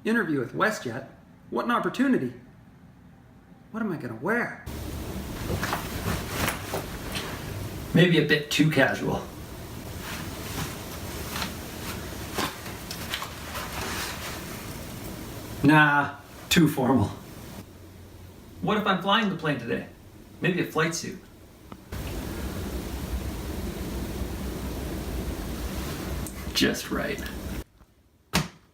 Interview with Westjet? What an opportunity. What am I gonna wear? Maybe a bit too casual. Nah, too formal. What if I'm flying the plane today? Maybe a flight suit. Just right.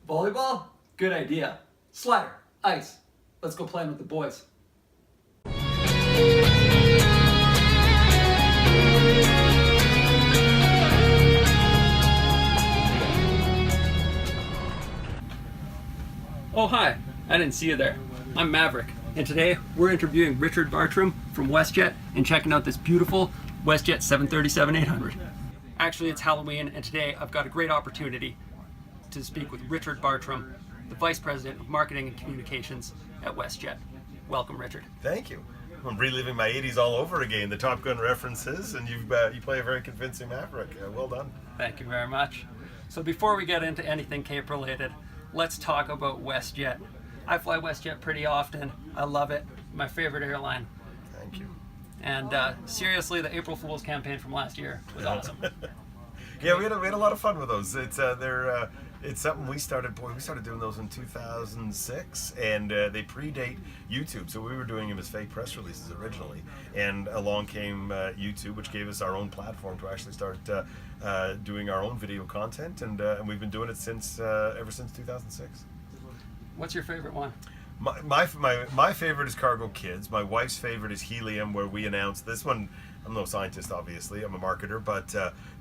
Volleyball? Good idea. Slider, ice. Let's go playing with the boys. Oh, hi. I didn't see you there. I'm Maverick, and today we're interviewing Richard Bartrem from Westjet and checking out this beautiful Westjet 737-800. Actually, it's Halloween, and today I've got a great opportunity to speak with Richard Bartrem, the Vice President of Marketing and Communications at Westjet. Welcome, Richard. Thank you. I'm reliving my 80s all over again, the Top Gun references, and you play a very convincing Maverick. Well done. Thank you very much. So before we get into anything CAEP related, let's talk about Westjet. I fly Westjet pretty often. I love it. My favorite airline. Thank you. And seriously, the April Fool's campaign from last year was awesome. Yeah, we had a lot of fun with those. It's something we started. We started doing those in 2006, and they predate YouTube. So we were doing them as fake press releases originally, and along came YouTube, which gave us our own platform to actually start doing our own video content, and we've been doing it since ever since 2006. What's your favorite one? My favorite is Cargo Kids. My wife's favorite is Helium, where we announced this one. I'm no scientist, obviously. I'm a marketer, but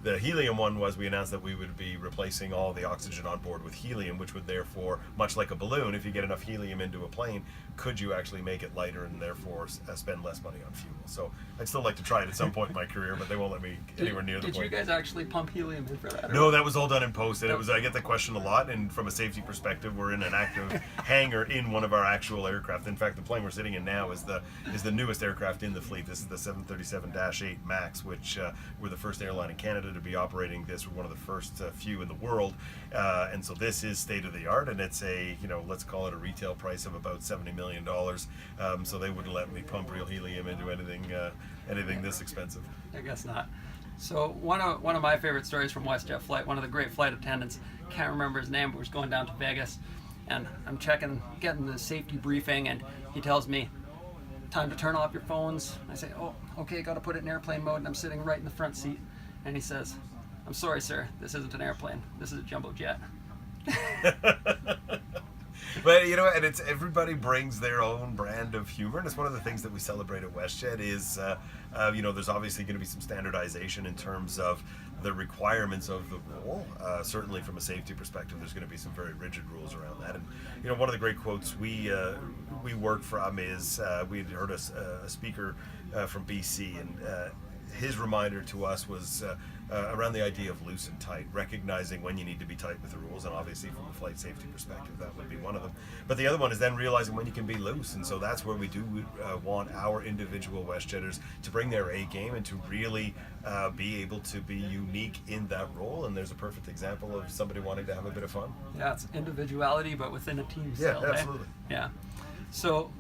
the helium one was we announced that we would be replacing all the oxygen on board with helium, which would therefore, much like a balloon, if you get enough helium into a plane, could you actually make it lighter and therefore spend less money on fuel? So I'd still like to try it at some point in my career, but they won't let me anywhere near the point. Did you guys actually pump helium in for that? No, that was all done in post. And I get the question a lot, and from a safety perspective, we're in an active hangar in one of our actual aircraft. In fact, the plane we're sitting in now is the newest aircraft in the fleet. This is the 737-8 MAX, which we're the first airline in Canada to be operating this. We're one of the first few in the world, and so this is state of the art, and it's a, let's call it a retail price of about $70 million. So they wouldn't let me pump real helium into anything this expensive. I guess not. So one of my favorite stories from WestJet flight, one of the great flight attendants, can't remember his name, but was going down to Vegas, and I'm getting the safety briefing, and he tells me, time to turn off your phones. I say, oh, okay, got to put it in airplane mode, and I'm sitting right in the front seat. And he says, I'm sorry, sir, this isn't an airplane. This is a jumbo jet. But and it's everybody brings their own brand of humor, and it's one of the things that we celebrate at WestJet is, there's obviously going to be some standardization in terms of the requirements of the role. Certainly from a safety perspective, there's going to be some very rigid rules around that. And one of the great quotes we work from is we had heard a speaker from BC, and his reminder to us was around the idea of loose and tight, recognizing when you need to be tight with the rules, and obviously from a flight safety perspective, that would be one of them. But the other one is then realizing when you can be loose, and so that's where we do want our individual WestJetters to bring their A game and to really be able to be unique in that role. And there's a perfect example of somebody wanting to have a bit of fun. Yeah, it's individuality, but within a team Yeah, still. absolutely. Yeah. So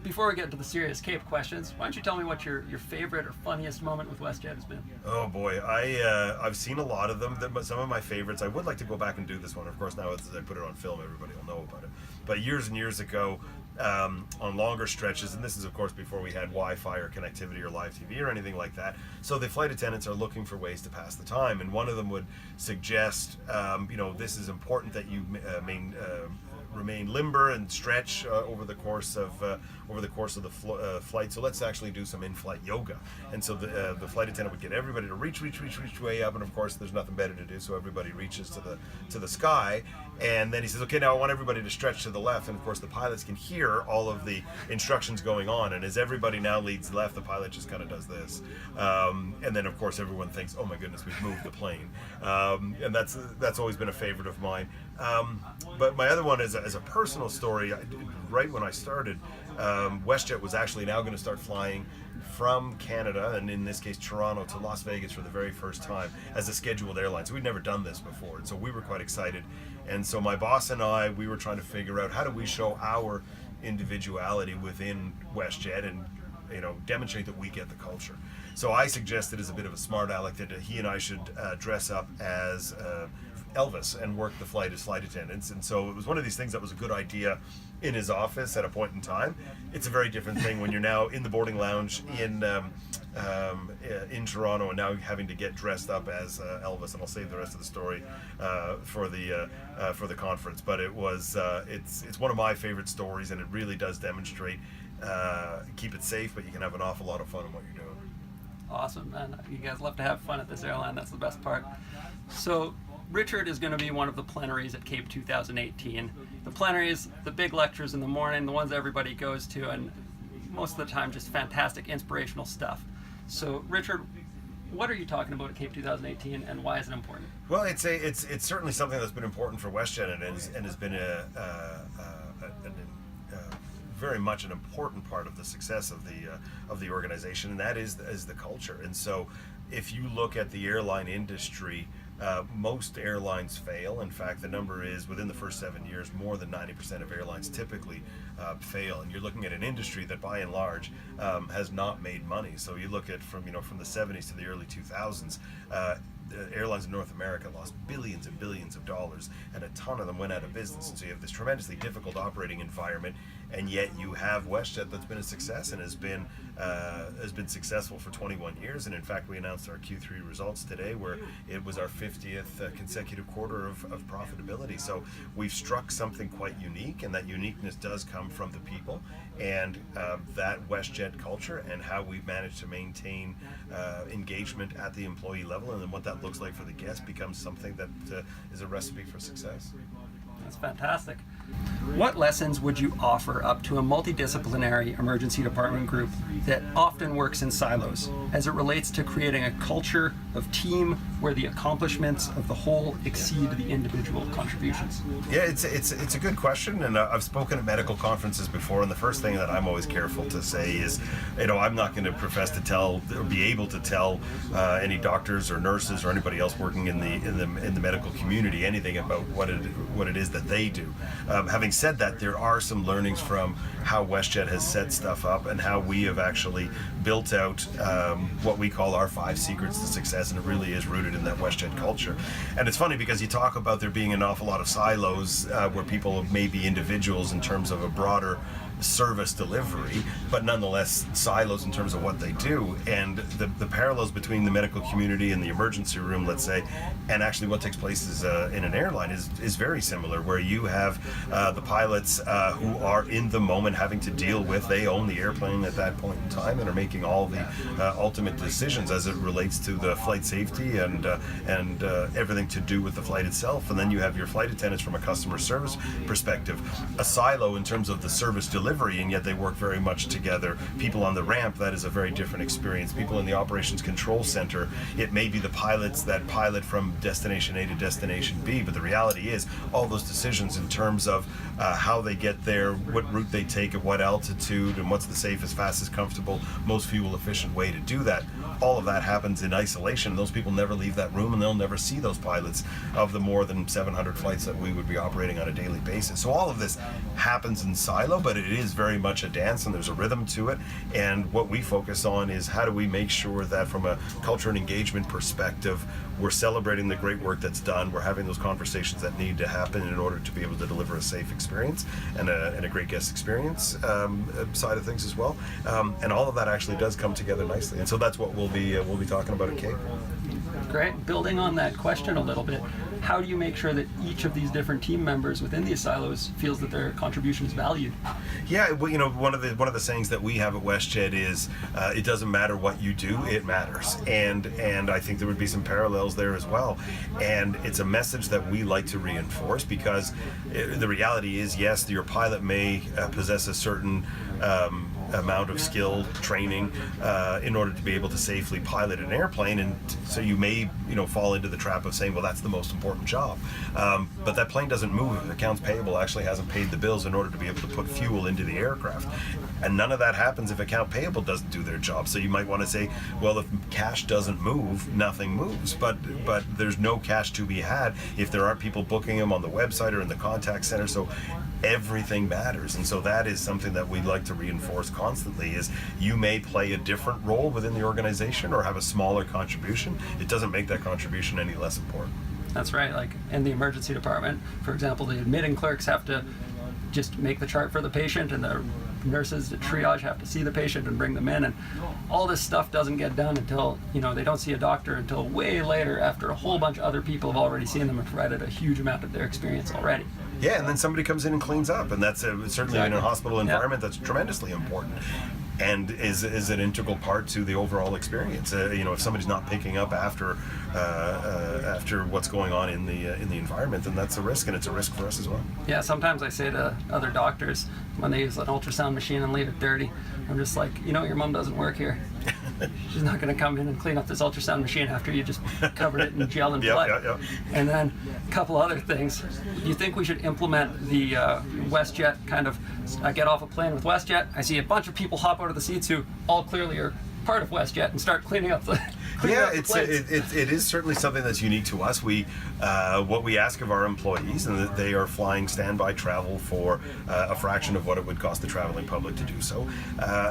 before we get to the serious CAEP questions, why don't you tell me what your favorite or funniest moment with Westjet has been? Oh boy, I've seen a lot of them. Some of my favorites. I would like to go back and do this one. Of course, now as I put it on film, everybody will know about it. But years and years ago, on longer stretches, and this is of course before we had Wi-Fi or connectivity or live TV or anything like that. So the flight attendants are looking for ways to pass the time, and one of them would suggest, this is important that you remain limber and stretch over the course of the flight. So let's actually do some in-flight yoga. And so the flight attendant would get everybody to reach way up, and of course there's nothing better to do, so everybody reaches to the sky. And then he says, okay, now I want everybody to stretch to the left. And of course the pilots can hear all of the instructions going on, and as everybody now leads left, the pilot just kind of does this, and then of course everyone thinks, oh my goodness, we've moved the plane. And that's always been a favorite of mine. But my other one is as a personal story, right when I started, WestJet was actually now going to start flying from Canada, and in this case Toronto, to Las Vegas for the very first time as a scheduled airline. So we'd never done this before, and so we were quite excited. And so my boss and I, we were trying to figure out how do we show our individuality within WestJet and demonstrate that we get the culture. So I suggested, as a bit of a smart aleck, that he and I should dress up as Elvis and work the flight as flight attendants. And so it was one of these things that was a good idea in his office at a point in time. It's a very different thing when you're now in the boarding lounge in Toronto and now having to get dressed up as Elvis. And I'll save the rest of the story for the conference. But it was it's one of my favorite stories, and it really does demonstrate keep it safe, but you can have an awful lot of fun in what you're doing. Awesome, man. You guys love to have fun at this airline. That's the best part. So Richard is going to be one of the plenaries at CAEP 2018. The plenaries, the big lectures in the morning, the ones everybody goes to, and most of the time just fantastic inspirational stuff. So Richard, what are you talking about at CAEP 2018, and why is it important? Well, it's certainly something that's been important for WestJet, and has been very much an important part of the success of the organization, and that is the culture. And so, if you look at the airline industry, most airlines fail. In fact, the number is within the first 7 years, more than 90% of airlines typically fail. And you're looking at an industry that, by and large, has not made money. So you look at from the 70s to the early 2000s. Airlines in North America lost billions and billions of dollars, and a ton of them went out of business. And so you have this tremendously difficult operating environment, and yet you have WestJet that's been a success and has been successful for 21 years. And in fact, we announced our Q3 results today, where it was our 50th consecutive quarter of profitability. So we've struck something quite unique, and that uniqueness does come from the people and that WestJet culture, and how we've managed to maintain engagement at the employee level, and then what that looks like for the guest becomes something that is a recipe for success. That's fantastic. What lessons would you offer up to a multidisciplinary emergency department group that often works in silos as it relates to creating a culture of team where the accomplishments of the whole exceed the individual contributions? Yeah, it's a good question, and I've spoken at medical conferences before, and the first thing that I'm always careful to say is, I'm not going to profess to tell or be able to tell any doctors or nurses or anybody else working in the medical community anything about what it is that they do. Having said that, there are some learnings from how WestJet has set stuff up and how we have actually built out what we call our 5 secrets to success, and it really is rooted in that WestJet culture. And it's funny because you talk about there being an awful lot of silos where people may be individuals in terms of a broader service delivery, but nonetheless silos in terms of what they do. And the parallels between the medical community and the emergency room, let's say, and actually what takes place in an airline is very similar, where you have the pilots who are in the moment having to deal with, they own the airplane at that point in time and are making all the ultimate decisions as it relates to the flight safety and everything to do with the flight itself. And then you have your flight attendants from a customer service perspective, a silo in terms of the service delivery, and yet they work very much together. People on the ramp, that is a very different experience. People in the operations control center, it may be the pilots that pilot from destination A to destination B, but the reality is all those decisions in terms of how they get there, what route they take at what altitude, and what's the safest, fastest, comfortable, most fuel efficient way to do that, all of that happens in isolation. Those people never leave that room, and they'll never see those pilots of the more than 700 flights that we would be operating on a daily basis. So all of this happens in silo, but it is very much a dance, and there's a rhythm to it. And what we focus on is how do we make sure that from a culture and engagement perspective, we're celebrating the great work that's done, we're having those conversations that need to happen in order to be able to deliver a safe experience and a great guest experience side of things as well. And all of that actually does come together nicely. And so that's what we'll be talking about at CAEP. Great. Building on that question a little bit, how do you make sure that each of these different team members within these silos feels that their contribution is valued? Yeah, well, one of the sayings that we have at WestJet is it doesn't matter what you do, it matters. And I think there would be some parallels there as well. And it's a message that we like to reinforce, because the reality is, yes, your pilot may possess a certain amount of skill training in order to be able to safely pilot an airplane, and so you may fall into the trap of saying, well, that's the most important job, but that plane doesn't move if accounts payable actually hasn't paid the bills in order to be able to put fuel into the aircraft. And none of that happens if account payable doesn't do their job. So you might want to say, well, if cash doesn't move, nothing moves. But there's no cash to be had if there aren't people booking them on the website or in the contact center. So everything matters. And so that is something that we'd like to reinforce constantly, is you may play a different role within the organization or have a smaller contribution. It doesn't make that contribution any less important. That's right. Like in the emergency department, for example, the admitting clerks have to just make the chart for the patient, and the nurses, the triage, have to see the patient and bring them in, and all this stuff doesn't get done until they don't see a doctor until way later, after a whole bunch of other people have already seen them and provided a huge amount of their experience already. Yeah, and then somebody comes in and cleans up, and that's certainly Exactly. in a hospital environment. Yeah. That's tremendously important, and is an integral part to the overall experience. If somebody's not picking up after what's going on in the environment, then that's a risk, and it's a risk for us as well. Yeah, sometimes I say to other doctors when they use an ultrasound machine and leave it dirty, I'm just like, your mom doesn't work here. She's not going to come in and clean up this ultrasound machine after you just covered it in gel and blood. Yep. And then a couple other things. Do you think we should implement the Westjet kind of, I get off a plane with Westjet, I see a bunch of people hop out of the seats who all clearly are part of Westjet and start cleaning up the It planes. is certainly something that's unique to us. What we ask of our employees, and that they are flying standby travel for a fraction of what it would cost the traveling public to do so,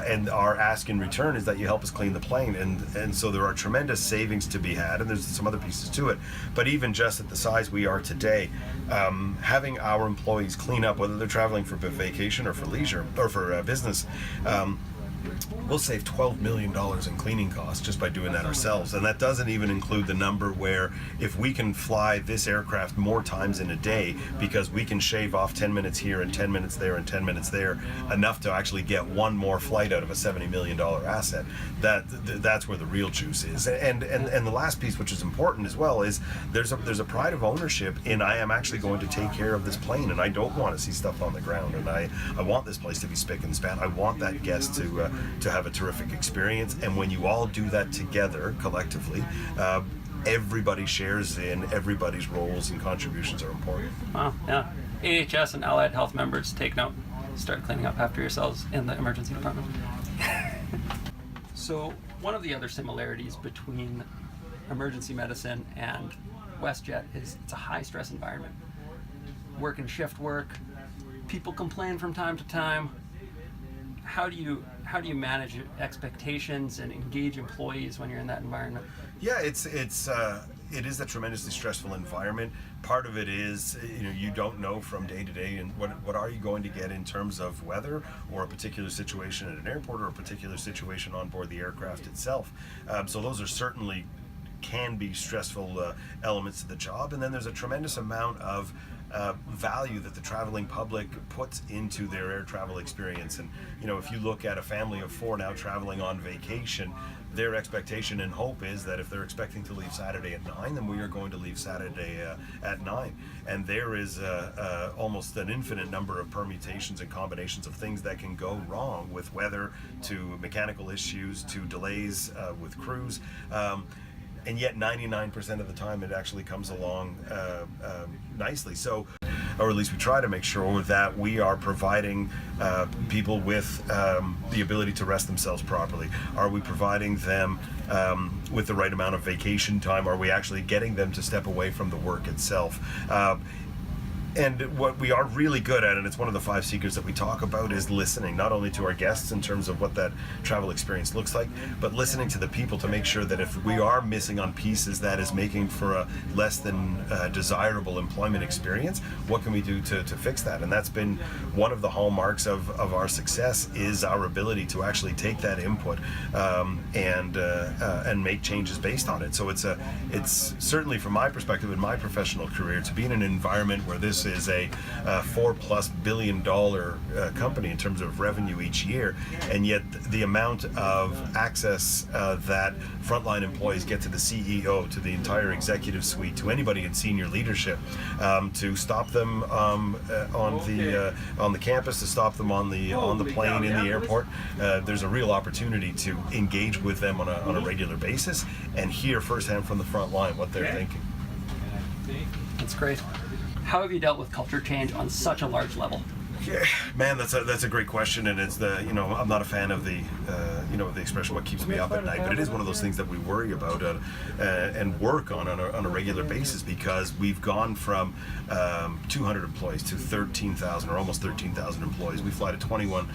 and our ask in return is that you help us clean the plane, and so there are tremendous savings to be had, and there's some other pieces to it. But even just at the size we are today, having our employees clean up, whether they're traveling for vacation or for leisure or for business, we'll save $12 million in cleaning costs just by doing that ourselves. And that doesn't even include the number where if we can fly this aircraft more times in a day because we can shave off 10 minutes here and 10 minutes there and 10 minutes there, enough to actually get one more flight out of a $70 million asset, that's where the real juice is. And the last piece, which is important as well, is there's a pride of ownership in, I am actually going to take care of this plane, and I don't want to see stuff on the ground, and I want this place to be spick and span. I want that guest to have a terrific experience, and when you all do that together collectively, everybody shares in, everybody's roles and contributions are important. Wow, yeah. AHS and allied health members, take note. Start cleaning up after yourselves in the emergency department. So one of the other similarities between emergency medicine and Westjet is it's a high stress environment. Working shift work, people complain from time to time. How do you manage expectations and engage employees when you're in that environment? Yeah, it is a tremendously stressful environment. Part of it is, you don't know from day to day, and what are you going to get in terms of weather or a particular situation at an airport or a particular situation on board the aircraft itself. So those are certainly can be stressful elements to the job, and then there's a tremendous amount of value that the traveling public puts into their air travel experience. And if you look at a family of 4 now traveling on vacation, their expectation and hope is that if they're expecting to leave Saturday at 9, then we are going to leave Saturday at 9. And there is almost an infinite number of permutations and combinations of things that can go wrong, with weather to mechanical issues to delays with crews. And yet 99% of the time it actually comes along nicely. So, or at least we try to make sure that we are providing people with the ability to rest themselves properly. Are we providing them with the right amount of vacation time? Are we actually getting them to step away from the work itself? And what we are really good at, and it's one of the 5 secrets that we talk about, is listening, not only to our guests in terms of what that travel experience looks like, but listening to the people to make sure that if we are missing on pieces that is making for a less than desirable employment experience, what can we do to fix that? And that's been one of the hallmarks of our success, is our ability to actually take that input and make changes based on it. So it's certainly, from my perspective in my professional career, to be in an environment where this is a $4+ billion company in terms of revenue each year, and yet the amount of access that frontline employees get to the CEO, to the entire executive suite, to anybody in senior leadership, to stop them on the campus, to stop them on the plane in the airport. There's a real opportunity to engage with them on a regular basis and hear firsthand from the front line what they're thinking. That's great. How have you dealt with culture change on such a large level? Yeah, man, that's a great question, and it's I'm not a fan of the the expression "what keeps me up at night," but it is one of those things that we worry about and work on a regular basis, because we've gone from 200 employees to 13,000 or almost 13,000 employees. We fly to 21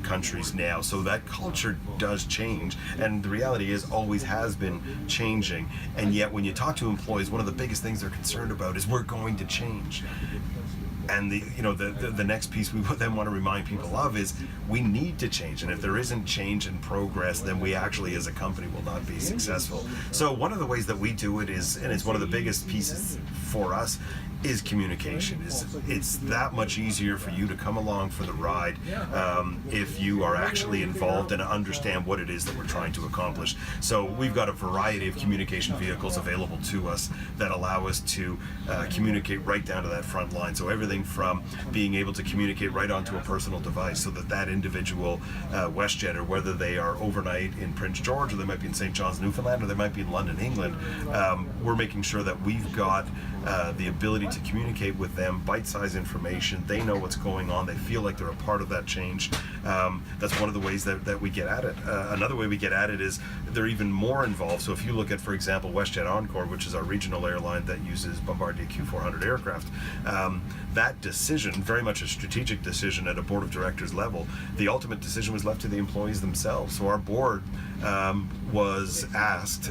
countries now, so that culture does change, and the reality is always has been changing. And yet, when you talk to employees, one of the biggest things they're concerned about is we're going to change. And the next piece we then want to remind people of is we need to change, and if there isn't change and progress, then we actually as a company will not be successful. So one of the ways that we do it is, and it's one of the biggest pieces for us, is communication. It's that much easier for you to come along for the ride if you are actually involved and understand what it is that we're trying to accomplish. So we've got a variety of communication vehicles available to us that allow us to communicate right down to that front line. So everything from being able to communicate right onto a personal device, so that individual WestJetter, whether they are overnight in Prince George, or they might be in St. John's, Newfoundland, or they might be in London, England, we're making sure that we've got the ability to communicate with them, bite-sized information. They know what's going on. They feel like they're a part of that change. That's one of the ways that we get at it. Another way we get at it is they're even more involved. So if you look at, for example, WestJet Encore, which is our regional airline that uses Bombardier Q400 aircraft, that decision, very much a strategic decision at a board of directors level, the ultimate decision was left to the employees themselves. So our board was asked,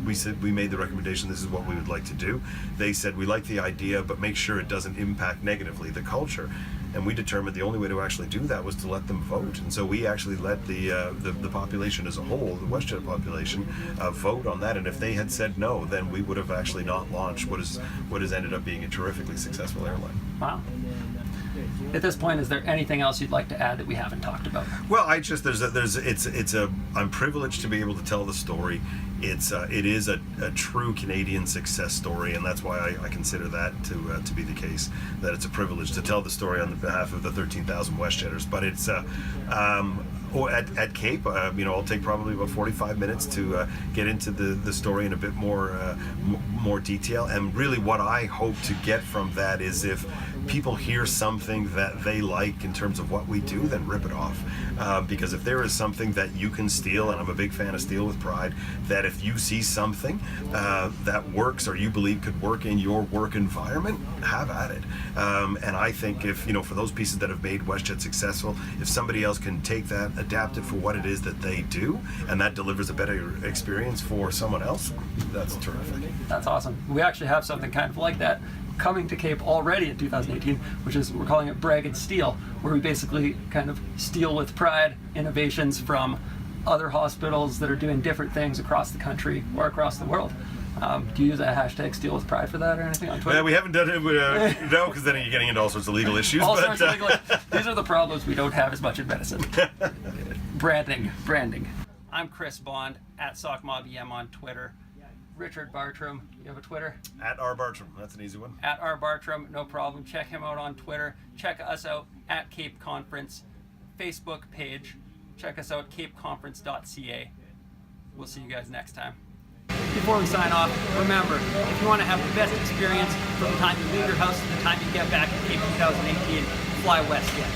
we made the recommendation, this is what we would like to do. They said, we like the idea, but make sure it doesn't impact negatively the culture. And we determined the only way to actually do that was to let them vote. And so we actually let the population as a whole, the WestJet population, vote on that. And if they had said no, then we would have actually not launched what has ended up being a terrifically successful airline. Wow. At this point, is there anything else you'd like to add that we haven't talked about? Well, I'm privileged to be able to tell the story. It is a true Canadian success story, and that's why I consider that to be the case. That it's a privilege to tell the story on behalf of the 13,000 WestJetters. But it's at CAEP, I'll take probably about 45 minutes to get into the story in a bit more detail. And really, what I hope to get from that is if people hear something that they like in terms of what we do, then rip it off. Because if there is something that you can steal, and I'm a big fan of Steal with Pride, that if you see something that works or you believe could work in your work environment, have at it. And I think if, for those pieces that have made WestJet successful, if somebody else can take that, adapt it for what it is that they do, and that delivers a better experience for someone else, that's terrific. That's awesome. We actually have something kind of like that coming to CAEP already in 2018, which is, we're calling it Brag and Steal, where we basically kind of steal with pride innovations from other hospitals that are doing different things across the country or across the world. Do you use that hashtag Steal with Pride for that or anything on Twitter? Yeah, we haven't done it, no, because then you're getting into all sorts of legal issues. Sorts of legal. These are the problems we don't have as much in medicine. Branding. I'm Chris Bond, at SockMobEM on Twitter. Richard Bartrem, you have a Twitter? At @rbartram, that's an easy one. At @rbartram, no problem. Check him out on Twitter. Check us out at CAEP Conference Facebook page. Check us out, capeconference.ca. We'll see you guys next time. Before we sign off, remember, if you want to have the best experience from the time you leave your house to the time you get back at CAEP 2018, fly WestJet.